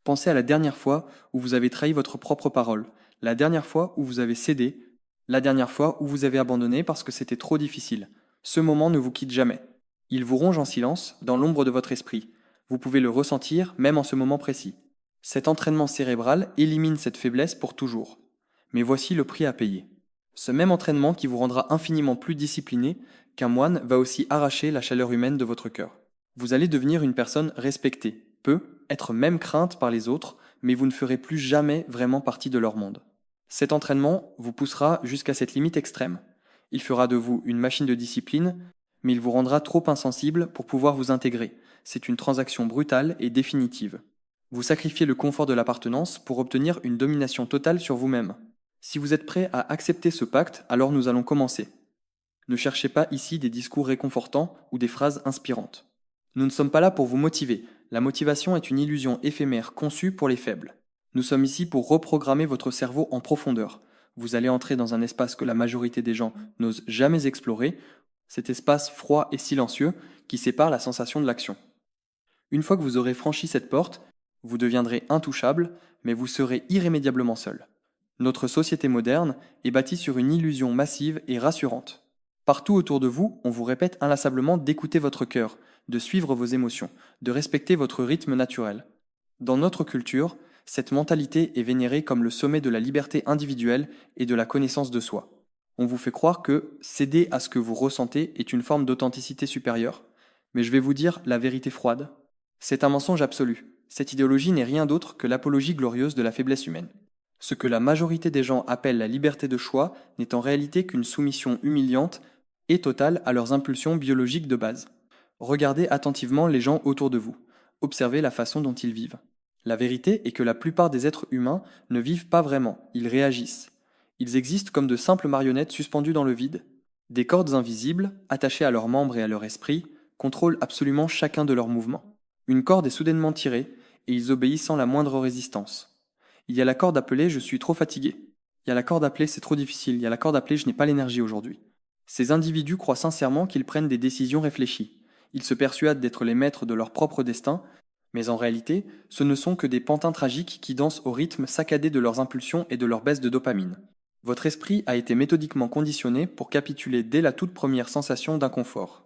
Pensez à la dernière fois où vous avez trahi votre propre parole, la dernière fois où vous avez cédé, la dernière fois où vous avez abandonné parce que c'était trop difficile. Ce moment ne vous quitte jamais. Il vous ronge en silence, dans l'ombre de votre esprit. Vous pouvez le ressentir même en ce moment précis. Cet entraînement cérébral élimine cette faiblesse pour toujours. Mais voici le prix à payer. Ce même entraînement qui vous rendra infiniment plus discipliné qu'un moine va aussi arracher la chaleur humaine de votre cœur. Vous allez devenir une personne respectée, peu, être même crainte par les autres, mais vous ne ferez plus jamais vraiment partie de leur monde. Cet entraînement vous poussera jusqu'à cette limite extrême. Il fera de vous une machine de discipline, mais il vous rendra trop insensible pour pouvoir vous intégrer. C'est une transaction brutale et définitive. Vous sacrifiez le confort de l'appartenance pour obtenir une domination totale sur vous-même. Si vous êtes prêt à accepter ce pacte, alors nous allons commencer. Ne cherchez pas ici des discours réconfortants ou des phrases inspirantes. Nous ne sommes pas là pour vous motiver. La motivation est une illusion éphémère conçue pour les faibles. Nous sommes ici pour reprogrammer votre cerveau en profondeur. Vous allez entrer dans un espace que la majorité des gens n'osent jamais explorer, cet espace froid et silencieux qui sépare la sensation de l'action. Une fois que vous aurez franchi cette porte, vous deviendrez intouchable, mais vous serez irrémédiablement seul. Notre société moderne est bâtie sur une illusion massive et rassurante. Partout autour de vous, on vous répète inlassablement d'écouter votre cœur, de suivre vos émotions, de respecter votre rythme naturel. Dans notre culture, cette mentalité est vénérée comme le sommet de la liberté individuelle et de la connaissance de soi. On vous fait croire que céder à ce que vous ressentez est une forme d'authenticité supérieure. Mais je vais vous dire la vérité froide. C'est un mensonge absolu. Cette idéologie n'est rien d'autre que l'apologie glorieuse de la faiblesse humaine. Ce que la majorité des gens appellent la liberté de choix n'est en réalité qu'une soumission humiliante et totale à leurs impulsions biologiques de base. Regardez attentivement les gens autour de vous. Observez la façon dont ils vivent. La vérité est que la plupart des êtres humains ne vivent pas vraiment, ils réagissent. Ils existent comme de simples marionnettes suspendues dans le vide. Des cordes invisibles, attachées à leurs membres et à leur esprit, contrôlent absolument chacun de leurs mouvements. Une corde est soudainement tirée, et ils obéissent sans la moindre résistance. Il y a la corde appelée je suis trop fatigué. Il y a la corde appelée c'est trop difficile. Il y a la corde appelée je n'ai pas l'énergie aujourd'hui. Ces individus croient sincèrement qu'ils prennent des décisions réfléchies. Ils se persuadent d'être les maîtres de leur propre destin, mais en réalité, ce ne sont que des pantins tragiques qui dansent au rythme saccadé de leurs impulsions et de leur baisse de dopamine. Votre esprit a été méthodiquement conditionné pour capituler dès la toute première sensation d'inconfort.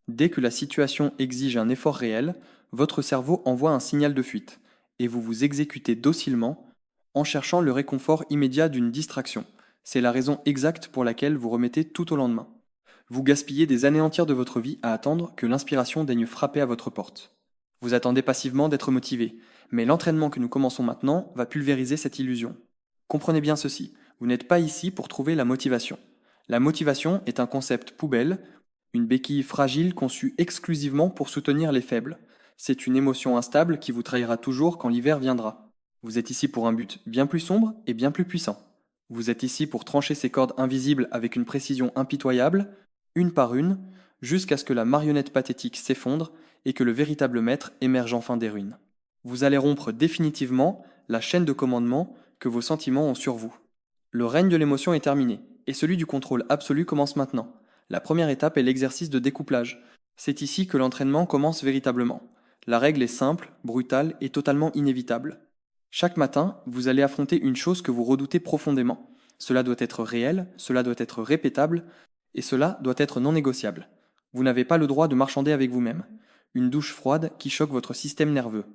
Dès que la situation exige un effort réel, votre cerveau envoie un signal de fuite, et vous vous exécutez docilement en cherchant le réconfort immédiat d'une distraction. C'est la raison exacte pour laquelle vous remettez tout au lendemain. Vous gaspillez des années entières de votre vie à attendre que l'inspiration daigne frapper à votre porte. Vous attendez passivement d'être motivé, mais l'entraînement que nous commençons maintenant va pulvériser cette illusion. Comprenez bien ceci, vous n'êtes pas ici pour trouver la motivation. La motivation est un concept poubelle, une béquille fragile conçue exclusivement pour soutenir les faibles. C'est une émotion instable qui vous trahira toujours quand l'hiver viendra. Vous êtes ici pour un but bien plus sombre et bien plus puissant. Vous êtes ici pour trancher ces cordes invisibles avec une précision impitoyable, une par une, jusqu'à ce que la marionnette pathétique s'effondre et que le véritable maître émerge enfin des ruines. Vous allez rompre définitivement la chaîne de commandement que vos sentiments ont sur vous. Le règne de l'émotion est terminé, et celui du contrôle absolu commence maintenant. La première étape est l'exercice de découplage. C'est ici que l'entraînement commence véritablement. La règle est simple, brutale et totalement inévitable. Chaque matin, vous allez affronter une chose que vous redoutez profondément. Cela doit être réel, cela doit être répétable, et cela doit être non négociable. Vous n'avez pas le droit de marchander avec vous-même. Une douche froide qui choque votre système nerveux.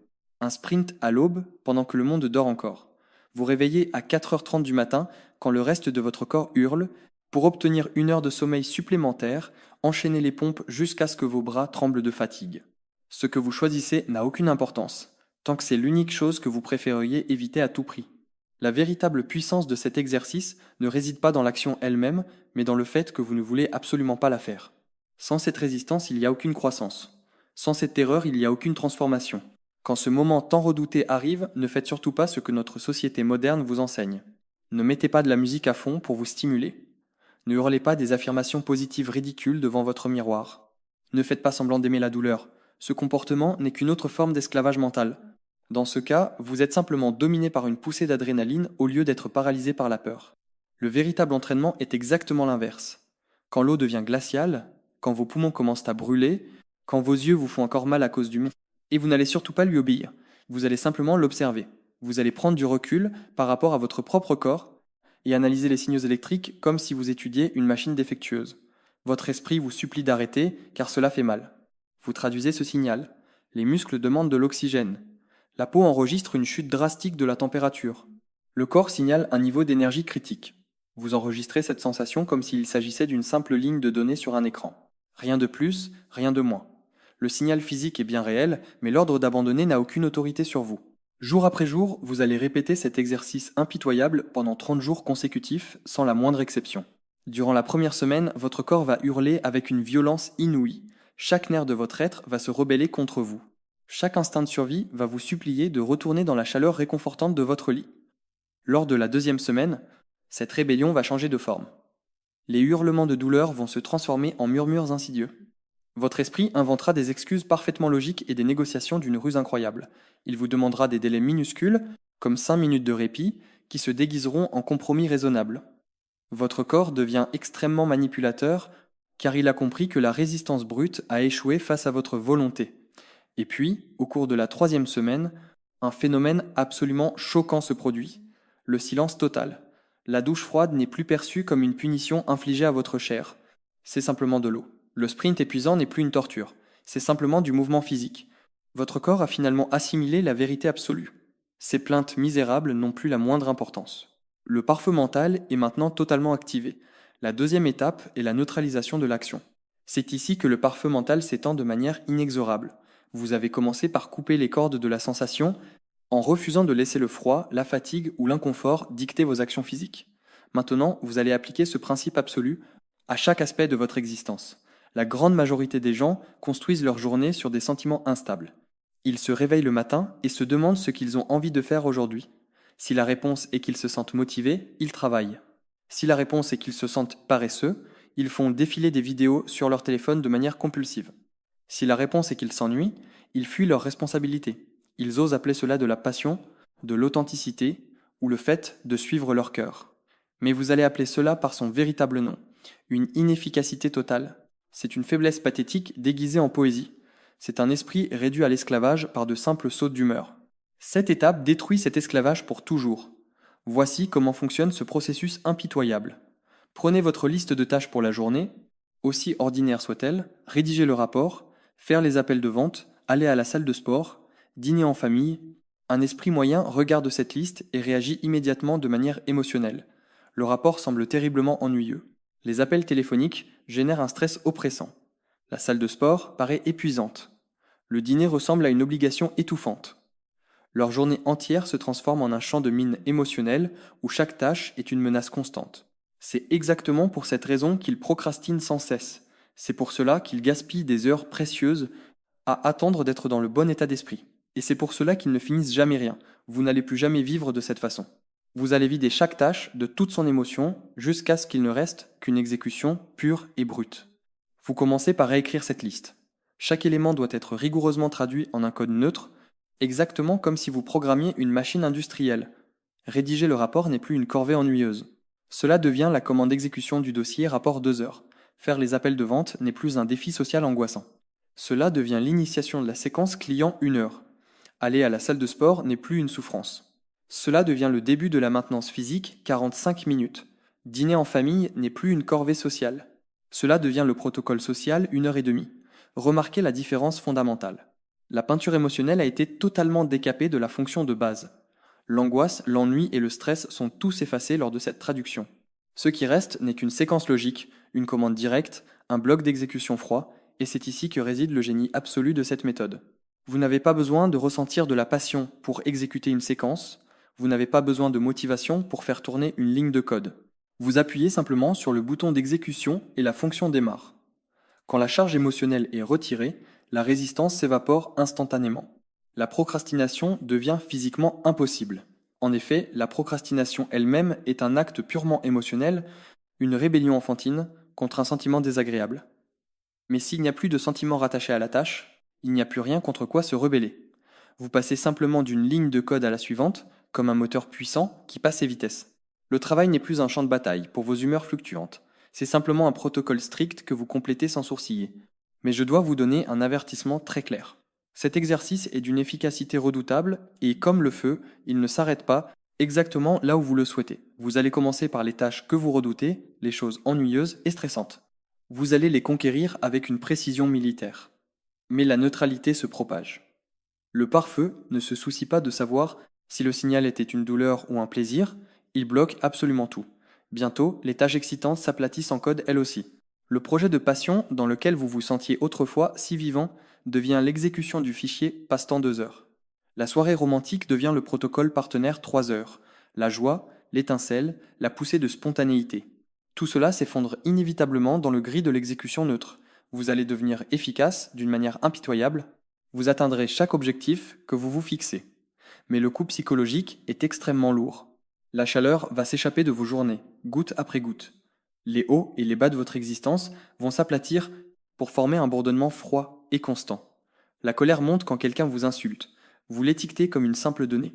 Un sprint à l'aube pendant que le monde dort encore. Vous réveillez à 4h30 du matin quand le reste de votre corps hurle pour obtenir 1 heure de sommeil supplémentaire, enchaînez les pompes jusqu'à ce que vos bras tremblent de fatigue. Ce que vous choisissez n'a aucune importance, tant que c'est l'unique chose que vous préféreriez éviter à tout prix. La véritable puissance de cet exercice ne réside pas dans l'action elle-même, mais dans le fait que vous ne voulez absolument pas la faire. Sans cette résistance, il n'y a aucune croissance. Sans cette terreur, il n'y a aucune transformation. Quand ce moment tant redouté arrive, ne faites surtout pas ce que notre société moderne vous enseigne. Ne mettez pas de la musique à fond pour vous stimuler. Ne hurlez pas des affirmations positives ridicules devant votre miroir. Ne faites pas semblant d'aimer la douleur. Ce comportement n'est qu'une autre forme d'esclavage mental. Dans ce cas, vous êtes simplement dominé par une poussée d'adrénaline au lieu d'être paralysé par la peur. Le véritable entraînement est exactement l'inverse. Quand l'eau devient glaciale, quand vos poumons commencent à brûler, quand vos yeux vous font encore mal à cause du monde, et vous n'allez surtout pas lui obéir, vous allez simplement l'observer. Vous allez prendre du recul par rapport à votre propre corps et analyser les signaux électriques comme si vous étudiez une machine défectueuse. Votre esprit vous supplie d'arrêter car cela fait mal. Vous traduisez ce signal. Les muscles demandent de l'oxygène. La peau enregistre une chute drastique de la température. Le corps signale un niveau d'énergie critique. Vous enregistrez cette sensation comme s'il s'agissait d'une simple ligne de données sur un écran. Rien de plus, rien de moins. Le signal physique est bien réel, mais l'ordre d'abandonner n'a aucune autorité sur vous. Jour après jour, vous allez répéter cet exercice impitoyable pendant 30 jours consécutifs, sans la moindre exception. Durant la première semaine, votre corps va hurler avec une violence inouïe. Chaque nerf de votre être va se rebeller contre vous. Chaque instinct de survie va vous supplier de retourner dans la chaleur réconfortante de votre lit. Lors de la deuxième semaine, cette rébellion va changer de forme. Les hurlements de douleur vont se transformer en murmures insidieux. Votre esprit inventera des excuses parfaitement logiques et des négociations d'une ruse incroyable. Il vous demandera des délais minuscules, comme 5 minutes de répit, qui se déguiseront en compromis raisonnables. Votre corps devient extrêmement manipulateur, car il a compris que la résistance brute a échoué face à votre volonté. Et puis, au cours de la troisième semaine, un phénomène absolument choquant se produit. Le silence total. La douche froide n'est plus perçue comme une punition infligée à votre chair. C'est simplement de l'eau. Le sprint épuisant n'est plus une torture. C'est simplement du mouvement physique. Votre corps a finalement assimilé la vérité absolue. Ces plaintes misérables n'ont plus la moindre importance. Le pare-feu mental est maintenant totalement activé. La deuxième étape est la neutralisation de l'action. C'est ici que le pare-feu mental s'étend de manière inexorable. Vous avez commencé par couper les cordes de la sensation en refusant de laisser le froid, la fatigue ou l'inconfort dicter vos actions physiques. Maintenant, vous allez appliquer ce principe absolu à chaque aspect de votre existence. La grande majorité des gens construisent leur journée sur des sentiments instables. Ils se réveillent le matin et se demandent ce qu'ils ont envie de faire aujourd'hui. Si la réponse est qu'ils se sentent motivés, ils travaillent. Si la réponse est qu'ils se sentent paresseux, ils font défiler des vidéos sur leur téléphone de manière compulsive. Si la réponse est qu'ils s'ennuient, ils fuient leurs responsabilités. Ils osent appeler cela de la passion, de l'authenticité ou le fait de suivre leur cœur. Mais vous allez appeler cela par son véritable nom, une inefficacité totale. C'est une faiblesse pathétique déguisée en poésie. C'est un esprit réduit à l'esclavage par de simples sautes d'humeur. Cette étape détruit cet esclavage pour toujours. Voici comment fonctionne ce processus impitoyable. Prenez votre liste de tâches pour la journée, aussi ordinaire soit-elle, rédigez le rapport, faire les appels de vente, aller à la salle de sport, dîner en famille. Un esprit moyen regarde cette liste et réagit immédiatement de manière émotionnelle. Le rapport semble terriblement ennuyeux. Les appels téléphoniques génèrent un stress oppressant. La salle de sport paraît épuisante. Le dîner ressemble à une obligation étouffante. Leur journée entière se transforme en un champ de mine émotionnel où chaque tâche est une menace constante. C'est exactement pour cette raison qu'ils procrastinent sans cesse. C'est pour cela qu'ils gaspillent des heures précieuses à attendre d'être dans le bon état d'esprit. Et c'est pour cela qu'ils ne finissent jamais rien. Vous n'allez plus jamais vivre de cette façon. Vous allez vider chaque tâche de toute son émotion jusqu'à ce qu'il ne reste qu'une exécution pure et brute. Vous commencez par réécrire cette liste. Chaque élément doit être rigoureusement traduit en un code neutre, exactement comme si vous programmiez une machine industrielle. Rédiger le rapport n'est plus une corvée ennuyeuse. Cela devient la commande d'exécution du dossier rapport 2 heures. Faire les appels de vente n'est plus un défi social angoissant. Cela devient l'initiation de la séquence client 1 heure. Aller à la salle de sport n'est plus une souffrance. Cela devient le début de la maintenance physique 45 minutes. Dîner en famille n'est plus une corvée sociale. Cela devient le protocole social 1 heure et demie. Remarquez la différence fondamentale. La peinture émotionnelle a été totalement décapée de la fonction de base. L'angoisse, l'ennui et le stress sont tous effacés lors de cette traduction. Ce qui reste n'est qu'une séquence logique, une commande directe, un bloc d'exécution froid, et c'est ici que réside le génie absolu de cette méthode. Vous n'avez pas besoin de ressentir de la passion pour exécuter une séquence, vous n'avez pas besoin de motivation pour faire tourner une ligne de code. Vous appuyez simplement sur le bouton d'exécution et la fonction démarre. Quand la charge émotionnelle est retirée, la résistance s'évapore instantanément. La procrastination devient physiquement impossible. En effet, la procrastination elle-même est un acte purement émotionnel, une rébellion enfantine contre un sentiment désagréable. Mais s'il n'y a plus de sentiment rattaché à la tâche, il n'y a plus rien contre quoi se rebeller. Vous passez simplement d'une ligne de code à la suivante, comme un moteur puissant qui passe ses vitesses. Le travail n'est plus un champ de bataille pour vos humeurs fluctuantes. C'est simplement un protocole strict que vous complétez sans sourciller. Mais je dois vous donner un avertissement très clair. Cet exercice est d'une efficacité redoutable et, comme le feu, il ne s'arrête pas exactement là où vous le souhaitez. Vous allez commencer par les tâches que vous redoutez, les choses ennuyeuses et stressantes. Vous allez les conquérir avec une précision militaire. Mais la neutralité se propage. Le pare-feu ne se soucie pas de savoir si le signal était une douleur ou un plaisir, il bloque absolument tout. Bientôt, les tâches excitantes s'aplatissent en code elles aussi. Le projet de passion dans lequel vous vous sentiez autrefois si vivant devient l'exécution du fichier passe-temps 2 heures. La soirée romantique devient le protocole partenaire 3 heures. La joie, l'étincelle, la poussée de spontanéité. Tout cela s'effondre inévitablement dans le gris de l'exécution neutre. Vous allez devenir efficace d'une manière impitoyable. Vous atteindrez chaque objectif que vous vous fixez. Mais le coût psychologique est extrêmement lourd. La chaleur va s'échapper de vos journées, goutte après goutte. Les hauts et les bas de votre existence vont s'aplatir pour former un bourdonnement froid et constant. La colère monte quand quelqu'un vous insulte. Vous l'étiquetez comme une simple donnée.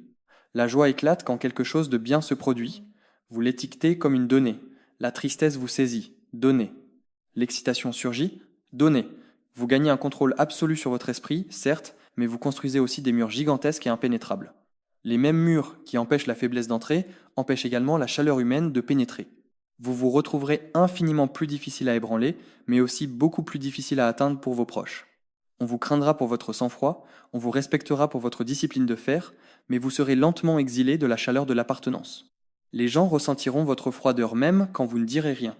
La joie éclate quand quelque chose de bien se produit. Vous l'étiquetez comme une donnée. La tristesse vous saisit. Donnée. L'excitation surgit. Donnée. Vous gagnez un contrôle absolu sur votre esprit, certes, mais vous construisez aussi des murs gigantesques et impénétrables. Les mêmes murs qui empêchent la faiblesse d'entrer empêchent également la chaleur humaine de pénétrer. Vous vous retrouverez infiniment plus difficile à ébranler, mais aussi beaucoup plus difficile à atteindre pour vos proches. On vous craindra pour votre sang-froid, on vous respectera pour votre discipline de fer, mais vous serez lentement exilé de la chaleur de l'appartenance. Les gens ressentiront votre froideur même quand vous ne direz rien.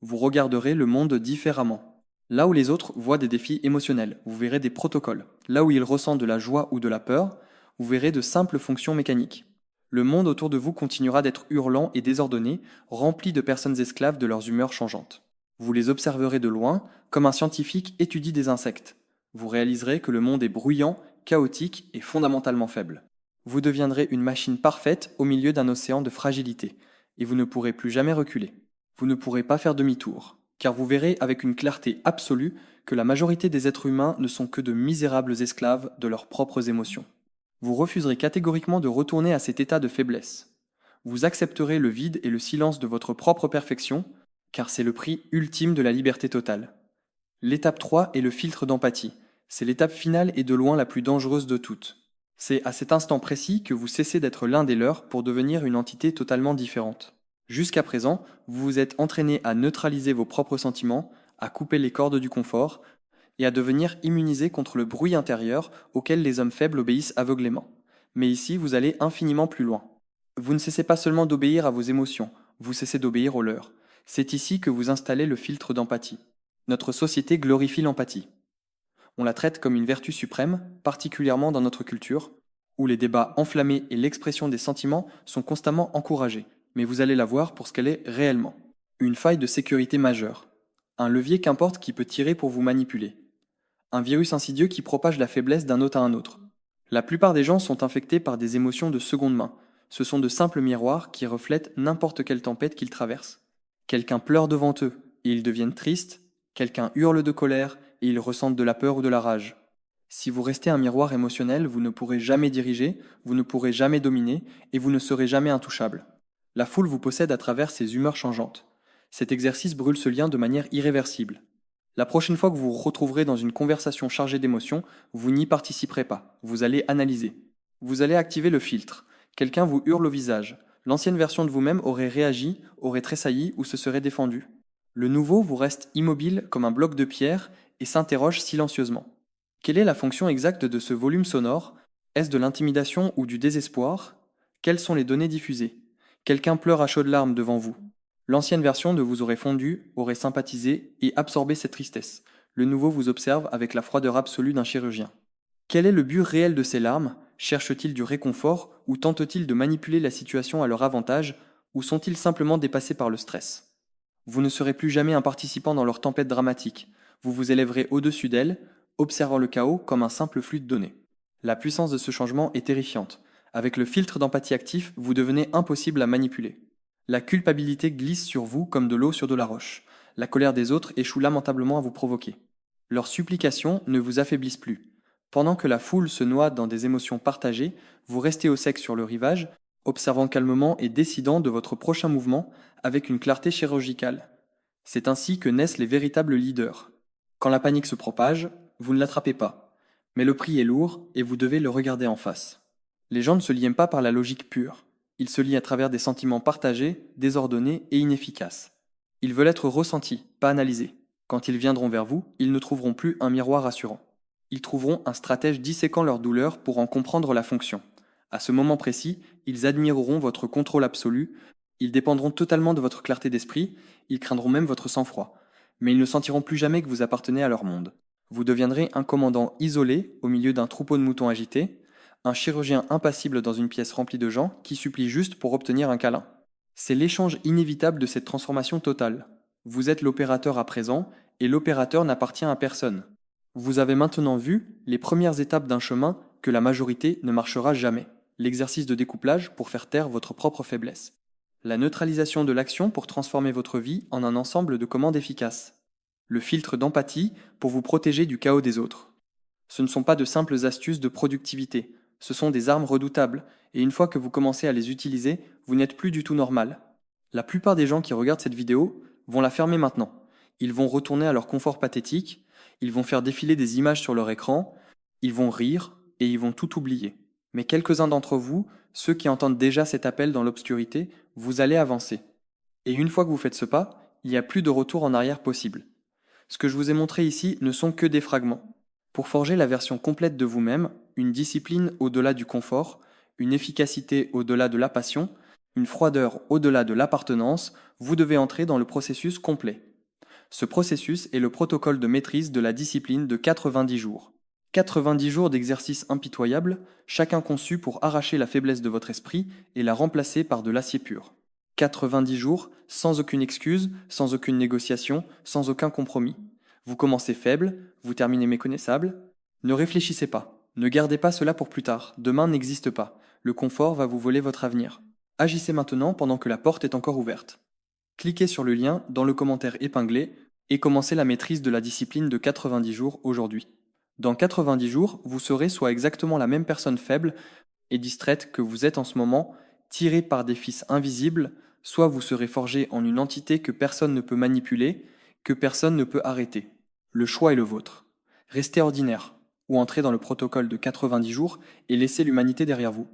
Vous regarderez le monde différemment. Là où les autres voient des défis émotionnels, vous verrez des protocoles. Là où ils ressentent de la joie ou de la peur, vous verrez de simples fonctions mécaniques. Le monde autour de vous continuera d'être hurlant et désordonné, rempli de personnes esclaves de leurs humeurs changeantes. Vous les observerez de loin, comme un scientifique étudie des insectes. Vous réaliserez que le monde est bruyant, chaotique et fondamentalement faible. Vous deviendrez une machine parfaite au milieu d'un océan de fragilité, et vous ne pourrez plus jamais reculer. Vous ne pourrez pas faire demi-tour, car vous verrez avec une clarté absolue que la majorité des êtres humains ne sont que de misérables esclaves de leurs propres émotions. Vous refuserez catégoriquement de retourner à cet état de faiblesse. Vous accepterez le vide et le silence de votre propre perfection, car c'est le prix ultime de la liberté totale. L'étape 3 est le filtre d'empathie. C'est l'étape finale et de loin la plus dangereuse de toutes. C'est à cet instant précis que vous cessez d'être l'un des leurs pour devenir une entité totalement différente. Jusqu'à présent, vous vous êtes entraîné à neutraliser vos propres sentiments, à couper les cordes du confort, et à devenir immunisé contre le bruit intérieur auquel les hommes faibles obéissent aveuglément. Mais ici, vous allez infiniment plus loin. Vous ne cessez pas seulement d'obéir à vos émotions, vous cessez d'obéir aux leurs. C'est ici que vous installez le filtre d'empathie. Notre société glorifie l'empathie. On la traite comme une vertu suprême, particulièrement dans notre culture, où les débats enflammés et l'expression des sentiments sont constamment encouragés. Mais vous allez la voir pour ce qu'elle est réellement. Une faille de sécurité majeure. Un levier qu'importe qui peut tirer pour vous manipuler. Un virus insidieux qui propage la faiblesse d'un autre à un autre. La plupart des gens sont infectés par des émotions de seconde main. Ce sont de simples miroirs qui reflètent n'importe quelle tempête qu'ils traversent. Quelqu'un pleure devant eux et ils deviennent tristes. Quelqu'un hurle de colère et ils ressentent de la peur ou de la rage. Si vous restez un miroir émotionnel, vous ne pourrez jamais diriger, vous ne pourrez jamais dominer et vous ne serez jamais intouchable. La foule vous possède à travers ses humeurs changeantes. Cet exercice brûle ce lien de manière irréversible. La prochaine fois que vous vous retrouverez dans une conversation chargée d'émotions, vous n'y participerez pas, vous allez analyser. Vous allez activer le filtre. Quelqu'un vous hurle au visage. L'ancienne version de vous-même aurait réagi, aurait tressailli ou se serait défendu. Le nouveau vous reste immobile comme un bloc de pierre et s'interroge silencieusement. Quelle est la fonction exacte de ce volume sonore? Est-ce de l'intimidation ou du désespoir? Quelles sont les données diffusées? Quelqu'un pleure à chaudes larmes devant vous. L'ancienne version de vous aurait fondu, aurait sympathisé et absorbé cette tristesse. Le nouveau vous observe avec la froideur absolue d'un chirurgien. Quel est le but réel de ces larmes? Cherchent-ils du réconfort ou tentent-ils de manipuler la situation à leur avantage ou sont-ils simplement dépassés par le stress? Vous ne serez plus jamais un participant dans leur tempête dramatique. Vous vous élèverez au-dessus d'elle, observant le chaos comme un simple flux de données. La puissance de ce changement est terrifiante. Avec le filtre d'empathie actif, vous devenez impossible à manipuler. La culpabilité glisse sur vous comme de l'eau sur de la roche. La colère des autres échoue lamentablement à vous provoquer. Leurs supplications ne vous affaiblissent plus. Pendant que la foule se noie dans des émotions partagées, vous restez au sec sur le rivage, observant calmement et décidant de votre prochain mouvement avec une clarté chirurgicale. C'est ainsi que naissent les véritables leaders. Quand la panique se propage, vous ne l'attrapez pas. Mais le prix est lourd et vous devez le regarder en face. Les gens ne se lient pas par la logique pure. Ils se lient à travers des sentiments partagés, désordonnés et inefficaces. Ils veulent être ressentis, pas analysés. Quand ils viendront vers vous, ils ne trouveront plus un miroir rassurant. Ils trouveront un stratège disséquant leur douleur pour en comprendre la fonction. À ce moment précis, ils admireront votre contrôle absolu, ils dépendront totalement de votre clarté d'esprit, ils craindront même votre sang-froid. Mais ils ne sentiront plus jamais que vous appartenez à leur monde. Vous deviendrez un commandant isolé au milieu d'un troupeau de moutons agités, un chirurgien impassible dans une pièce remplie de gens qui supplient juste pour obtenir un câlin. C'est l'échange inévitable de cette transformation totale. Vous êtes l'opérateur à présent, et l'opérateur n'appartient à personne. Vous avez maintenant vu les premières étapes d'un chemin que la majorité ne marchera jamais. L'exercice de découplage pour faire taire votre propre faiblesse. La neutralisation de l'action pour transformer votre vie en un ensemble de commandes efficaces. Le filtre d'empathie pour vous protéger du chaos des autres. Ce ne sont pas de simples astuces de productivité, ce sont des armes redoutables, et une fois que vous commencez à les utiliser, vous n'êtes plus du tout normal. La plupart des gens qui regardent cette vidéo vont la fermer maintenant. Ils vont retourner à leur confort pathétique, ils vont faire défiler des images sur leur écran, ils vont rire et ils vont tout oublier. Mais quelques-uns d'entre vous, ceux qui entendent déjà cet appel dans l'obscurité, vous allez avancer. Et une fois que vous faites ce pas, il n'y a plus de retour en arrière possible. Ce que je vous ai montré ici ne sont que des fragments. Pour forger la version complète de vous-même, une discipline au-delà du confort, une efficacité au-delà de la passion, une froideur au-delà de l'appartenance, vous devez entrer dans le processus complet. Ce processus est le protocole de maîtrise de la discipline de 90 jours. 90 jours d'exercice impitoyable, chacun conçu pour arracher la faiblesse de votre esprit et la remplacer par de l'acier pur. 90 jours, sans aucune excuse, sans aucune négociation, sans aucun compromis. Vous commencez faible, vous terminez méconnaissable. Ne réfléchissez pas, ne gardez pas cela pour plus tard, demain n'existe pas, le confort va vous voler votre avenir. Agissez maintenant pendant que la porte est encore ouverte. Cliquez sur le lien dans le commentaire épinglé et commencez la maîtrise de la discipline de 90 jours aujourd'hui. Dans 90 jours, vous serez soit exactement la même personne faible et distraite que vous êtes en ce moment, tirée par des fils invisibles, soit vous serez forgé en une entité que personne ne peut manipuler, que personne ne peut arrêter. Le choix est le vôtre. Restez ordinaire, ou entrez dans le protocole de 90 jours et laissez l'humanité derrière vous.